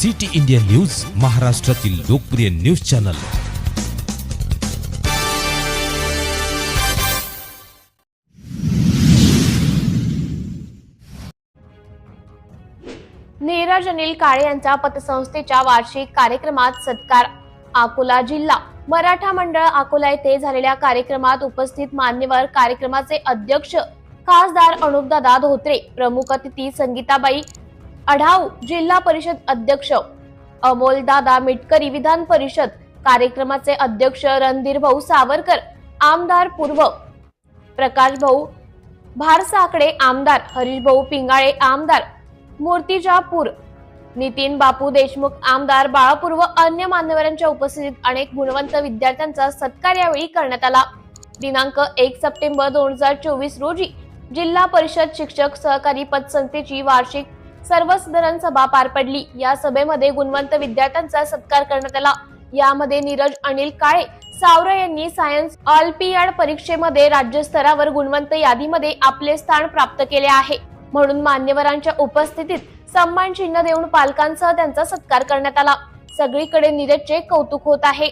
City India news, महाराष्ट्रातील लोकप्रिय news channel. Neeraj Anil काळे यांचा पतसंस्थेच्या वार्षिक कार्यक्रमात सत्कार। अकोला जिल्हा मराठा मंडळ अकोला येथे झालेल्या कार्यक्रमात उपस्थित मान्यवर कार्यक्रमाचे अध्यक्ष खासदार अनुपदादा धोत्रे, प्रमुख अतिथी संगीताबाई अढाऊ, जिल्हा परिषद अध्यक्ष अमोलदादा मिटकरी, विधान परिषद कार्यक्रमाचे अध्यक्ष रणधीर भाऊ सावरकर, आमदार पूर्व प्रकाश भाऊ भारसाकडे, आमदार हरीश भाऊ पिंगाळे, आमदार मूर्तिजापूर नितीन बापू देशमुख, आमदार बाळापूर व अन्य मान्यवरांच्या उपस्थितीत अनेक गुणवंत विद्यार्थ्यांचा सत्कार यावेळी करण्यात आला। दिनांक 1 सप्टेंबर 2024 रोजी जिल्हा परिषद शिक्षक सहकारी पतसंस्थेची वार्षिक सर्वसाधारण सभा पार पडली। या सभेमध्ये गुणवंत विद्यार्थ्यांचा सत्कार करण्यात आला। यामध्ये नीरज अनिल काळे सावरे यांनी सायन्स ऑलिम्पियाड परीक्षेमध्ये राज्यस्तरावर गुणवंत यादीमध्ये आपले स्थान प्राप्त केले आहे, म्हणून मान्यवरांच्या उपस्थितीत सन्मान चिन्ह देऊन पालकांसह त्यांचा सत्कार करण्यात आला। सगळीकडे नीरजचे कौतुक होत आहे।